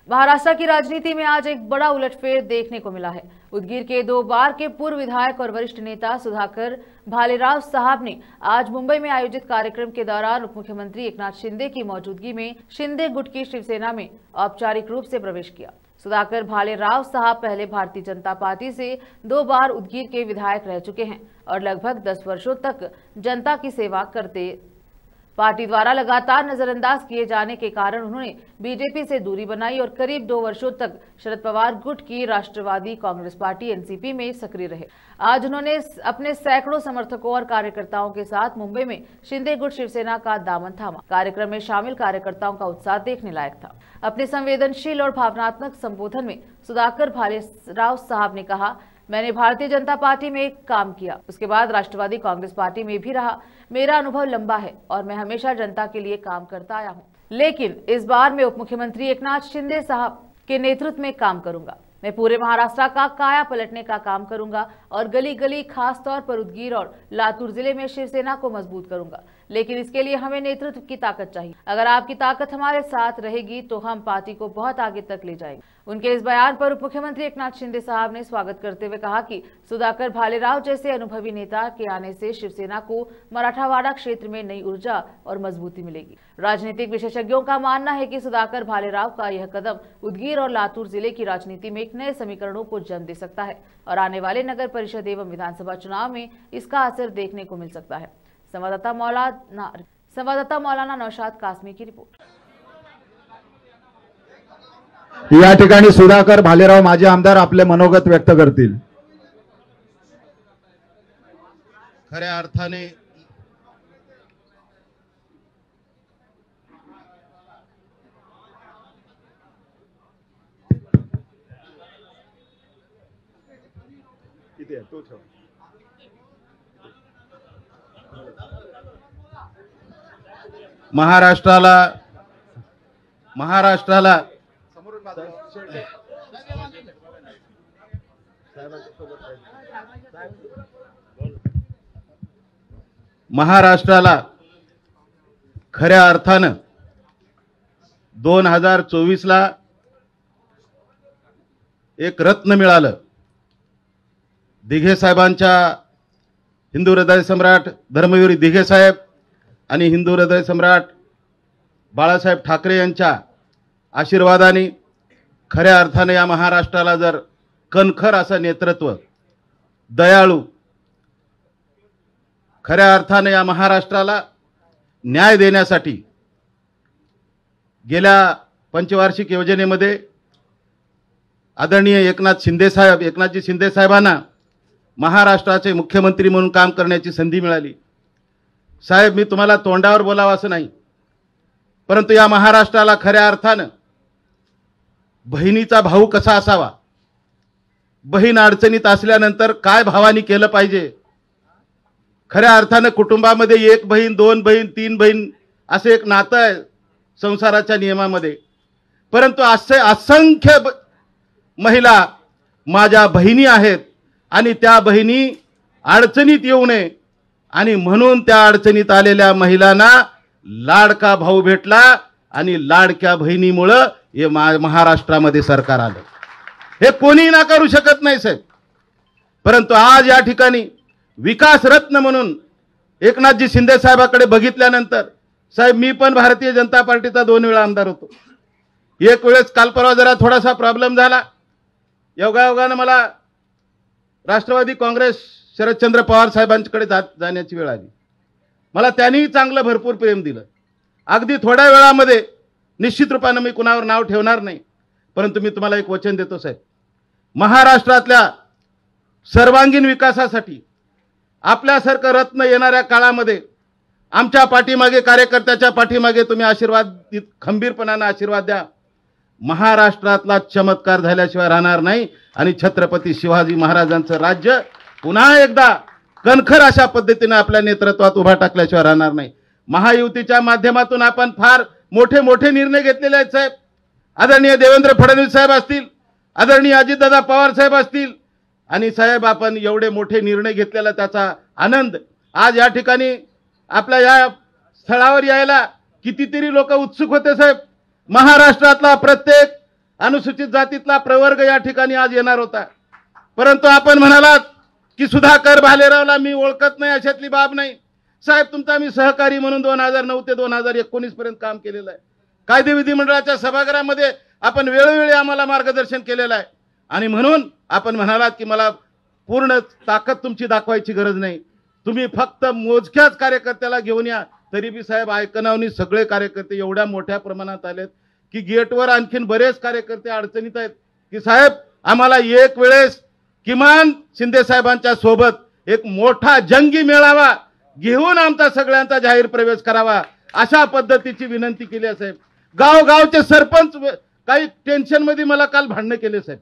महाराष्ट्र की राजनीति में आज एक बड़ा उलटफेर देखने को मिला है। उदगीर के 2 बार के पूर्व विधायक और वरिष्ठ नेता सुधाकर भालेराव साहब ने आज मुंबई में आयोजित कार्यक्रम के दौरान उप मुख्यमंत्री एकनाथ शिंदे की मौजूदगी में शिंदे गुट की शिवसेना में औपचारिक रूप से प्रवेश किया। सुधाकर भालेराव साहब पहले भारतीय जनता पार्टी से 2 बार उदगीर के विधायक रह चुके हैं और लगभग 10 वर्षों तक जनता की सेवा करते। पार्टी द्वारा लगातार नजरअंदाज किए जाने के कारण उन्होंने बीजेपी से दूरी बनाई और करीब 2 वर्षों तक शरद पवार गुट की राष्ट्रवादी कांग्रेस पार्टी एनसीपी में सक्रिय रहे। आज उन्होंने अपने सैकड़ों समर्थकों और कार्यकर्ताओं के साथ मुंबई में शिंदे गुट शिवसेना का दामन थामा। कार्यक्रम में शामिल कार्यकर्ताओं का उत्साह देखने लायक था। अपने संवेदनशील और भावनात्मक संबोधन में सुधाकर भालेराव साहब ने कहा, मैंने भारतीय जनता पार्टी में काम किया, उसके बाद राष्ट्रवादी कांग्रेस पार्टी में भी रहा। मेरा अनुभव लंबा है और मैं हमेशा जनता के लिए काम करता आया हूं। लेकिन इस बार मैं उप मुख्यमंत्री एकनाथ शिंदे साहब के नेतृत्व में काम करूंगा। मैं पूरे महाराष्ट्र का काया पलटने का काम करूंगा और गली गली खास तौर पर उदगीर और लातूर जिले में शिवसेना को मजबूत करूंगा। लेकिन इसके लिए हमें नेतृत्व की ताकत चाहिए। अगर आपकी ताकत हमारे साथ रहेगी तो हम पार्टी को बहुत आगे तक ले जाएंगे। उनके इस बयान पर उप मुख्यमंत्री एकनाथ शिंदे साहब ने स्वागत करते हुए कहा कि सुधाकर भालेराव जैसे अनुभवी नेता के आने से शिवसेना को मराठावाड़ा क्षेत्र में नई ऊर्जा और मजबूती मिलेगी। राजनीतिक विशेषज्ञों का मानना है कि सुधाकर भालेराव का यह कदम उदगीर और लातूर जिले की राजनीति में एक नए समीकरणों को जन्म दे सकता है और आने वाले नगर परिषद एवं विधानसभा चुनाव में इसका असर देखने को मिल सकता है। संवाददाता मौलाना नौशाद कासमी की रिपोर्ट। या ठिकाणी सुधाकर भालेराव माजी आमदार आपले मनोगत व्यक्त करतील। खऱ्या अर्थाने महाराष्ट्राला खऱ्या अर्थानं 2024 ला एक रत्न मिळालं। दिघे साहेबांच्या हिंदू हृदय सम्राट धर्मवीर दिघे साहेब आणि हिंदू हृदय सम्राट बाळासाहेब ठाकरे यांच्या आशीर्वादाने खऱ्या अर्थाने या महाराष्ट्राला जर कणखर असं नेतृत्व, दयाळू, खऱ्या अर्थाने या महाराष्ट्राला न्याय देण्यासाठी गेल्या पंचवार्षिक योजनेमध्ये आदरणीय एकनाथजी शिंदे साहेबांना महाराष्ट्राचे मुख्यमंत्री म्हणून काम करण्याची संधी मिळाली। साहेब, मी तुम्हाला तोंडावर बोलावं असं नाही, परंतु या महाराष्ट्राला खऱ्या अर्थानं बहिणीचा भाऊ कसा असावा, बहीण अडचणीत असल्यानंतर काय भावानी केलं पाहिजे, खऱ्या अर्थानं कुटुंबामध्ये 1 बहीण 2 बहीण 3 बहीण असे एक नातं आहे संसाराच्या नियमामध्ये, परंतु असे असंख्य महिला माझ्या बहिणी आहेत आणि त्या बहिणी अडचणीत येऊ नये आणि म्हणून त्या अडचणीत आलेल्या महिलांना लाडका भाऊ भेटला आणि लाडक्या बहिणीमुळे हे महाराष्ट्रामध्ये सरकार आलं। हे कोणी नाकारू शकत नाही साहेब। परंतु आज या ठिकाणी विकास रत्न म्हणून एकनाथजी शिंदे साहेबांकडे बघितल्यानंतर, साहेब मी पण भारतीय जनता पार्टीचा 2 वेळा आमदार होतो। एक वेळेस काल परवा जरा थोडासा प्रॉब्लेम झाला, योगायोगाने मला राष्ट्रवादी काँग्रेस शरदचंद्र पवार साहेबांकडे जाण्याची वेळ आली। मला त्यांनी चांगलं भरपूर प्रेम दिलं। अगदी थोड्या वेळामध्ये निश्चित रूपाने मी कुणावर नाव ठेवणार नाही, परंतु मी तुम्हाला एक वचन देतो साहेब, महाराष्ट्रातल्या सर्वांगीण विकासासाठी आपल्यासारखं रत्न येणाऱ्या काळामध्ये आमच्या पाठीमागे, कार्यकर्त्याच्या पाठीमागे तुम्ही आशीर्वाद, खंबीरपणाने आशीर्वाद द्या। महाराष्ट्रातला चमत्कार झाल्याशिवाय राहणार नाही आणि छत्रपती शिवाजी महाराजांचं राज्य पुन्हा एकदा कणखर अशा पद्धतीने आपल्या नेतृत्वात उभा टाकल्याशिवाय राहणार नाही। महायुतीच्या माध्यमातून आपण फार मोठे मोठे निर्णय घेतलेले आहेत साहेब। आदरणीय देवेंद्र फडणवीस साहेब असतील, आदरणीय अजितदादा पवार साहेब असतील, आणि साहेब आपण एवढे मोठे निर्णय घेतलेला त्याचा आनंद आज या ठिकाणी आपल्या या स्थळावर यायला कितीतरी लोक उत्सुक होते साहेब। महाराष्ट्रातला प्रत्येक अनुसूचित जातीतला प्रवर्ग या ठिकाणी आज येणार होता, परंतु आपण म्हणालात की सुधाकर भालेरावला मी ओळखत नाही, अशातली बाब नाही. साहेब, तुमचा मी सहकारी म्हणून 2009 ते 2019 पर्यंत काम केलेलं आहे. कायदे विधिमंडळाच्या सभागृहामध्ये आपण वेळोवेळी आम्हाला मार्गदर्शन केलेलं आहे आणि म्हणून आपण म्हणालात की मला पूर्ण ताकद तुमची दाखवायची गरज नाही, तुम्ही फक्त मोजक्याच कार्यकर्त्याला घेऊन या. तरी बी साहेब ऐकणावनी सगळे कार्यकर्ते एवढ्या मोठ्या प्रमाणात आलेत की गेटवर आणखीन बरेच कार्यकर्ते अडचणीत आहेत की साहेब आम्हाला एक वेळेस किमान शिंदे साहेबांच्या सोबत एक मोठा जंगी मेळावा घेऊन आमचा सगळ्यांचा जाहीर प्रवेश करावा, अशा पद्धतीची विनंती केली आहे. साहेब, गावगावचे सरपंच काही टेन्शन मध्ये मला काल भांडणं केले साहेब.